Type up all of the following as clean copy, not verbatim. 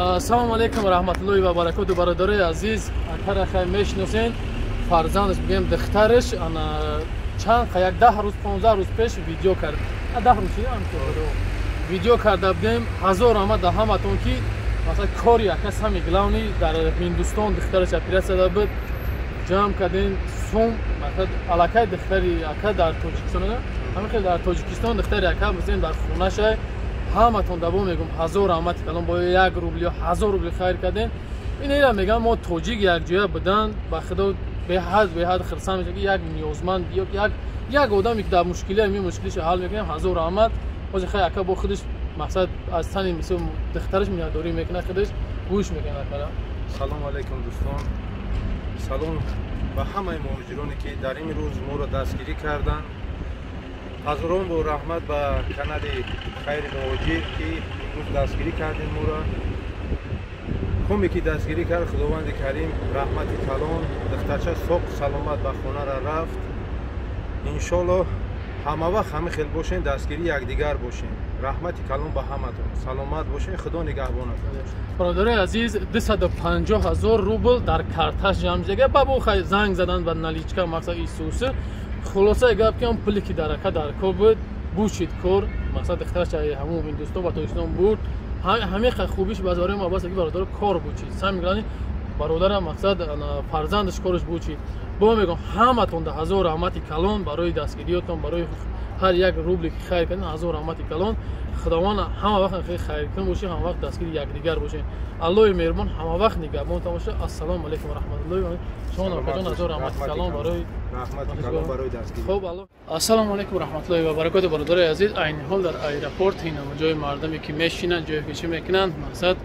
Assalomu alaykum va rahmatullohi va barakatuh barodari aziz. Akara meshnosin farzandش بگیم دخترش انا چند یک 10 روز 15 روز پیش ویدیو کرد. 10 روز ویدیو کرده بودیم هزار آمد همتون که مثلا کاری اکس همی گلاونی در هندوستان دخترش اپریشن داده بود جمع کردیم سوم مثلا علاقه دختری اکا در تاجیکستان همین خیلی در تاجیکستان دختری اکا بزنیم در خونه‌ش همتون دبو میگم هزار آمد کلام با 1 روبل یا 1000 روبل خیر کردیم. اینا میگم ما توجیگ یک جای بدن با خدا به حد خرسان میشه که یک نیازمند یا یک آدمی که در مشکلی می مشکلش حل میکنه هزار آمد باشه خیلی اکا با خودش مقصد از تن مثل دخترش میاداری میکنه خودش گوش میکنه کلا. سلام علیکم دوستان، سلام به همه مهاجرانی که در این روز ما را دستگیری کردن. هزاران با رحمت به کانال خیر مهاجر که روز دستگیری کردین ما را. خومی که دستگیری کرد خداوند کریم رحمت کلان دخترچه ساق سلامت به خانه را رفت. انشالله همه وقت همه خیل باشین، دستگیری یکدیگر باشین. رحمت کلان به همتون، سلامت باشین، خدا نگهبانتون. برادر عزیز 250,000 روبل در کارتش جمع دیگه بابو خیلی زنگ زدن به نالیچکا مقصد ایسوس خلاصه گپ که اون پولی که در بود بوشید کور مقصد دخترش همون هندوستان و تاجیکستان بود. همه خوبیش بازار ما واسه که برادر کار بوچید سم میگن برادر مقصد فرزندش کارش بوچید. با میگم همتون 1000 رحمت کلان برای دستگیریتون، برای هر یک روبلی که خیر کردین 1000 رحمت کلان. خداوند همه وقت خیر کنه باشین، همه وقت دستگیر یکدیگر باشین. الله مهربان همه وقت نگهبانتون باشه. السلام علیکم و رحمت الله و شما نکجان 1000 رحمت کلان برای رحمت کلان برای دستگیری. خب الله. السلام علیکم و رحمت الله و برکات برادر عزیز. این حال در ایرپورت اینا جای مردمی که میشینن جایی که چی میکنن مقصد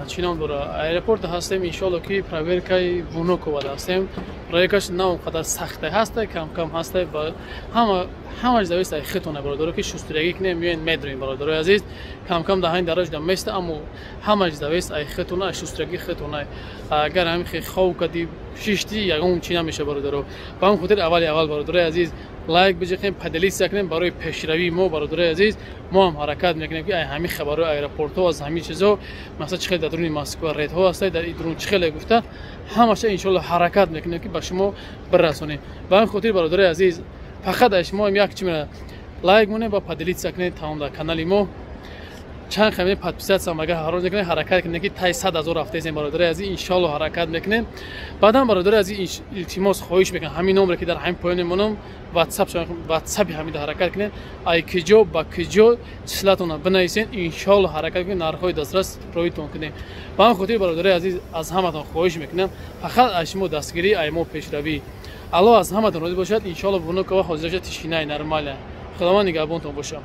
چینام داره ایرپورت هستیم. انشالله که پرویرکای بونوکو هستیم. رایکش نه اونقدر سخته هسته، کم کم هسته با همش دوست خیتونه برادر که شسترگی کنیم میین میدرین برادر عزیز کم کم ده این درجه میسته اما همش دوست خیتونه شسترگی خیتونه اگر همین خی خو کدی شیشتی یگون چینا میشه برادر. با هم خاطر اول برادر عزیز لایک بجکنیم پدلی سکنیم برای پیشروی ما برادر عزیز. ما هم حرکت میکنیم که همین خبرهای ایرپورت ها از همین چیزا مثلا چخیل در درون مسکو رید ها هست در درون چخیل گفته همش ان شاء الله حرکت میکنیم که به شما برسونیم. با هم خاطر برادر عزیز فقط شما هم یک چیز لایک مونه با پدلی سکنید تمام در کانال ما چند خمینه پادپیسات سم اگر هر روز نکنید حرکت کنید که تا 100,000 هفته این برادر عزیز ان شاء الله حرکت میکنیم. بعدا برادر عزیز التماس خواهش میکنم همین نمره که در همین پایین مونم واتساپ همین حرکت کنید ای کجا با کجا چلاتون بنویسین ان شاء الله حرکت کنید نرخ‌های دسترس رویتون کنیم. با هم خاطر برادر عزیز از همتون خواهش میکنم فقط شما دستگیری ایمو پیشروی الله از همتون راضی باشد. ان شاء الله بونو که حاضر تشینای نرماله. خداوند نگهبانتون باشه.